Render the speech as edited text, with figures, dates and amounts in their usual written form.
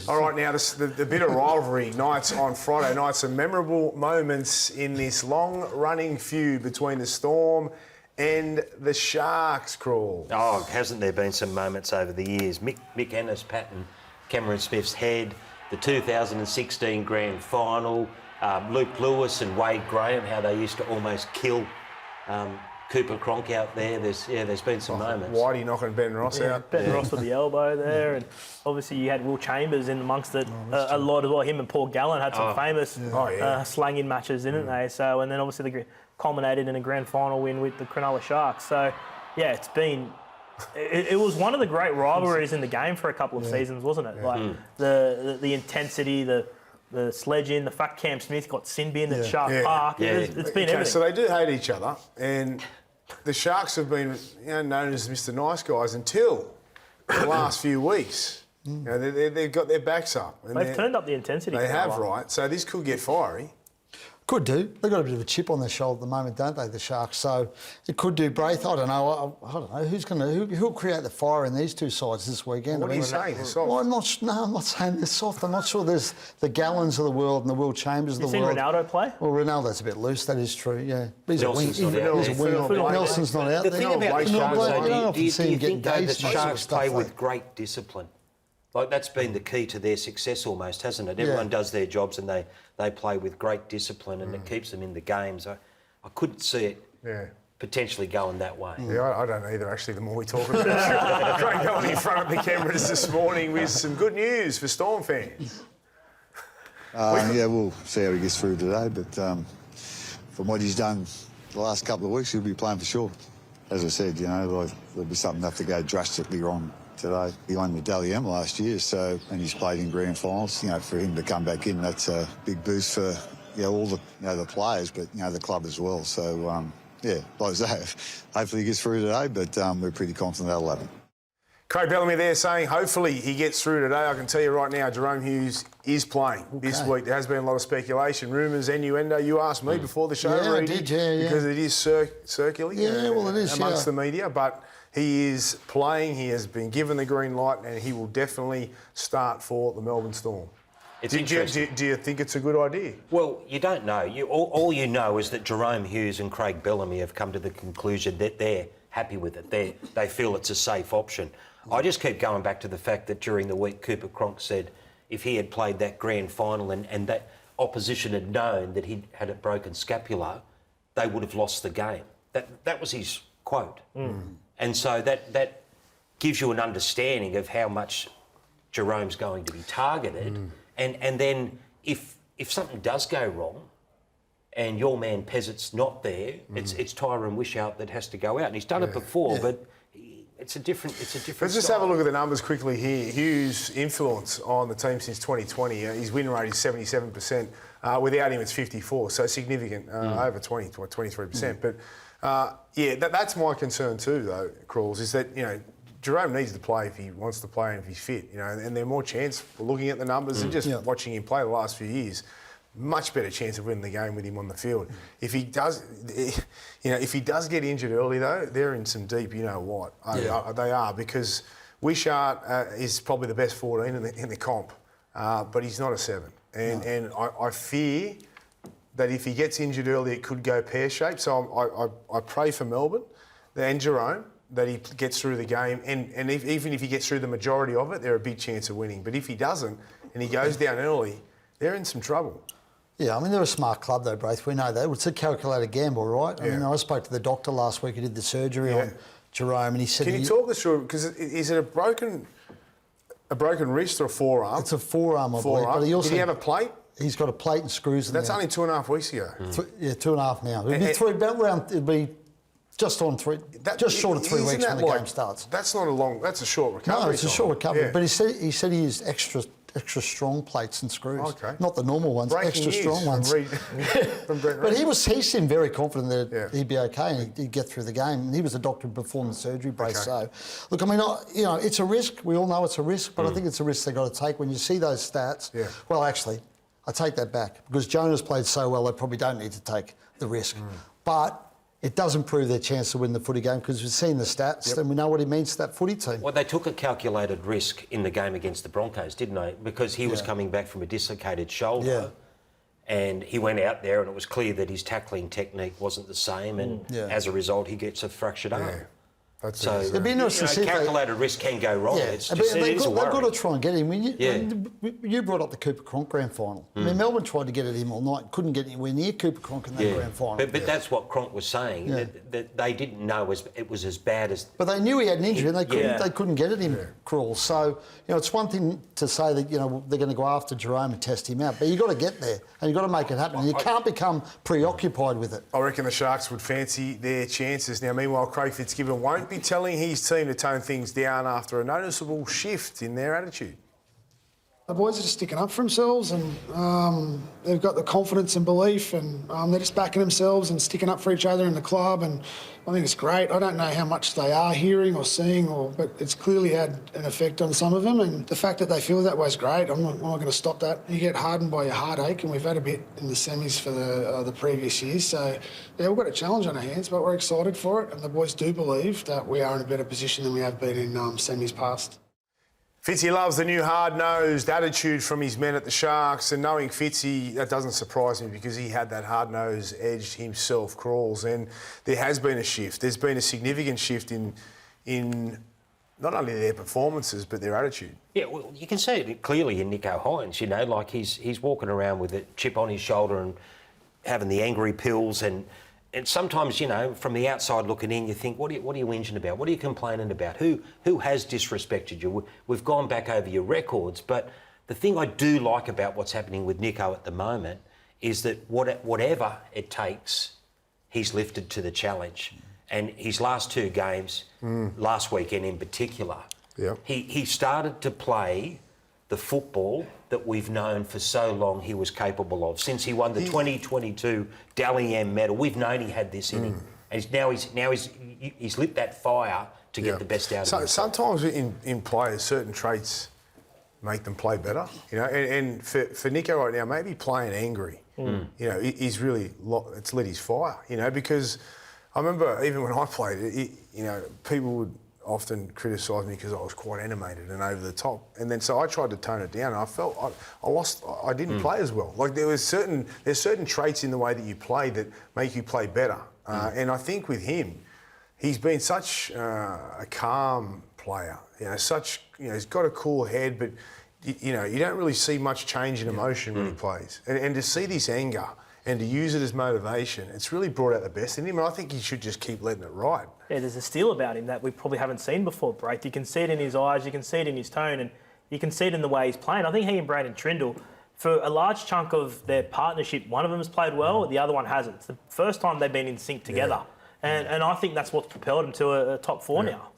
All right, now the bit of rivalry nights on Friday night, some memorable moments in this long-running feud between the Storm and the Sharks, Crawl. Oh, hasn't there been some moments over the years? Mick Ennis patting Cameron Smith's head, the 2016 Grand Final, Luke Lewis and Wade Graham, how they used to almost kill Cooper Cronk out there. There's been some moments. Whitey knocking Ben Ross out. Ben Ross with the elbow there, and obviously you had Will Chambers in amongst it a lot as well. Him and Paul Gallen had some famous slanging matches, didn't they? So, and then obviously they culminated in a grand final win with the Cronulla Sharks. So, yeah, it's been... It was one of the great rivalries in the game for a couple of seasons, wasn't it? Like the intensity, the sledging, the fact Cam Smith got sin bin at Shark Park. It's been everything. So they do hate each other, and the Sharks have been known as Mr. Nice Guys until the last few weeks. They've got their backs up. And they've turned up the intensity. They have, right? So this could get fiery. Could do. They've got a bit of a chip on their shoulder at the moment, don't they, the Sharks? So it could do. Braith, I don't know. I don't know. Who'll create the fire in these two sides this weekend? What are you saying? They're soft? Well, I'm not saying they're soft. I'm not sure there's the Gallons of the world and the Will Chambers of the world. You seen Ronaldo play? Well, Ronaldo's a bit loose, that is true, yeah. He's Nelson's a wing. not out. He's a wing. Nelson's not out. The thing about the Sharks, do you think that the Sharks play with great discipline? Like, that's been the key to their success almost, hasn't it? Everyone does their jobs and they play with great discipline and it keeps them in the games. I couldn't see it potentially going that way. Yeah, I don't either, actually, the more we talk about it. Craig Bellamy in front of the cameras this morning with some good news for Storm fans. We'll see how he gets through today, but from what he's done the last couple of weeks, he'll be playing for sure. As I said, there'll be something that have to go drastically wrong today. He won the Dally M last year, and he's played in grand finals. For him to come back in, that's a big boost for all the players, but the club as well. So like I say, hopefully he gets through today, but we're pretty confident that'll happen. Craig Bellamy there saying hopefully he gets through today. I can tell you right now, Jahrome Hughes is playing this week. There has been a lot of speculation, rumours, innuendo. You asked me before the show, I did, because it is circular it is amongst the media, but he is playing. He has been given the green light, and he will definitely start for the Melbourne Storm. Do you think it's a good idea? Well, you don't know. All you know is that Jahrome Hughes and Craig Bellamy have come to the conclusion that they're happy with it. They feel it's a safe option. I just keep going back to the fact that during the week Cooper Cronk said if he had played that grand final and that opposition had known that he had a broken scapula, they would have lost the game. That was his quote. And so that gives you an understanding of how much Jarome's going to be targeted. And then if something does go wrong and your man Peasant's not there, it's Tyrone Wishart that has to go out. And he's done it before, but it's a different Let's just have a look at the numbers quickly here. Hughes' influence on the team since 2020, his win rate is 77%. Without him, it's 54%, so significant, over 23%. But, that's my concern too, though, Crawls, is that, Jahrome needs to play if he wants to play and if he's fit, and they're more chance, looking at the numbers and just watching him play the last few years, much better chance of winning the game with him on the field. If he does, if he does get injured early though, they're in some deep, what they are, because Wishart is probably the best 14 in the comp, but he's not a 7, and I fear that if he gets injured early, it could go pear-shaped. So I pray for Melbourne and Jahrome that he gets through the game, and even if he gets through the majority of it, they're a big chance of winning. But if he doesn't and he goes down early, they're in some trouble. Yeah, I mean, they're a smart club, though, Braith. We know that. It's a calculated gamble, right? I mean, I spoke to the doctor last week who did the surgery on Jahrome, and he said... Can you talk us through, because is it a broken wrist or a forearm? It's a forearm, I believe. But he also, did he have a plate? He's got a plate and screws in there. That's only 2.5 weeks ago. 2.5 now. It'd be just on three, just short of 3 weeks when the game starts. That's not a long... That's a short recovery. No, it's a short recovery. Yeah. But he said he used extra strong plates and screws. Okay. Not the normal ones, extra strong ones. But he seemed very confident that he'd be okay and he'd get through the game. And he was a doctor before the surgery, Brace. So, look, I mean, it's a risk. We all know it's a risk, but I think it's a risk they've got to take. When you see those stats, well, actually, I take that back. Because Jonah's played so well, they probably don't need to take the risk. But it does improve their chance to win the footy game because we've seen the stats and we know what he means to that footy team. Well, they took a calculated risk in the game against the Broncos, didn't they? Because he was coming back from a dislocated shoulder and he went out there and it was clear that his tackling technique wasn't the same and as a result he gets a fractured arm. So, it'd be interesting to see calculated risk can go wrong. It's just, they've a worry. got to try and get him. You brought up the Cooper Cronk grand final. I mean, Melbourne tried to get at him all night, couldn't get anywhere near Cooper Cronk in that grand final. But that's what Cronk was saying, that they didn't know it was as bad as... But they knew he had an injury and they couldn't get at him, Cruel. So, it's one thing to say that, they're going to go after Jahrome and test him out, but you've got to get there and you've got to make it happen. You can't become preoccupied with it. I reckon the Sharks would fancy their chances. Now, meanwhile, Craig Fitzgibbon won't be telling his team to tone things down after a noticeable shift in their attitude. The boys are just sticking up for themselves and they've got the confidence and belief and they're just backing themselves and sticking up for each other in the club, and I think it's great. I don't know how much they are hearing or seeing, but it's clearly had an effect on some of them, and the fact that they feel that way is great. I'm not going to stop that. You get hardened by your heartache, and we've had a bit in the semis for the previous years, so we've got a challenge on our hands, but we're excited for it, and the boys do believe that we are in a better position than we have been in semis past. Fitzy loves the new hard-nosed attitude from his men at the Sharks, and knowing Fitzy, that doesn't surprise me because he had that hard-nosed edge himself, Crawls, and there has been a shift. There's been a significant shift in not only their performances but their attitude. Yeah, well, you can see it clearly in Nicho Hynes, like he's walking around with a chip on his shoulder and having the angry pills and sometimes, from the outside looking in, you think, what are you whinging about? What are you complaining about? Who has disrespected you? We've gone back over your records, but the thing I do like about what's happening with Nicho at the moment is that whatever it takes, he's lifted to the challenge. And his last two games, last weekend in particular, he started to play the football that we've known for so long he was capable of. Since he won the 2022 Dally M medal, we've known he had this in him. And now he's lit that fire to get the best out of him. Sometimes in players, certain traits make them play better. And for Nicho right now, maybe playing angry, he's really, it's lit his fire, because I remember even when I played, people would often criticise me because I was quite animated and over the top, and then so I tried to tone it down. And I felt I didn't play as well. Like there's certain traits in the way that you play that make you play better. And I think with him, he's been such a calm player. He's got a cool head, but you don't really see much change in emotion when he plays. And to see this anger and to use it as motivation, it's really brought out the best in him, and I think he should just keep letting it ride. Yeah, there's a steel about him that we probably haven't seen before, Braith. You can see it in his eyes, you can see it in his tone, and you can see it in the way he's playing. I think he and Braden Trindle, for a large chunk of their partnership, one of them has played well, the other one hasn't. It's the first time they've been in sync together. And I think that's what's propelled him to a top four now.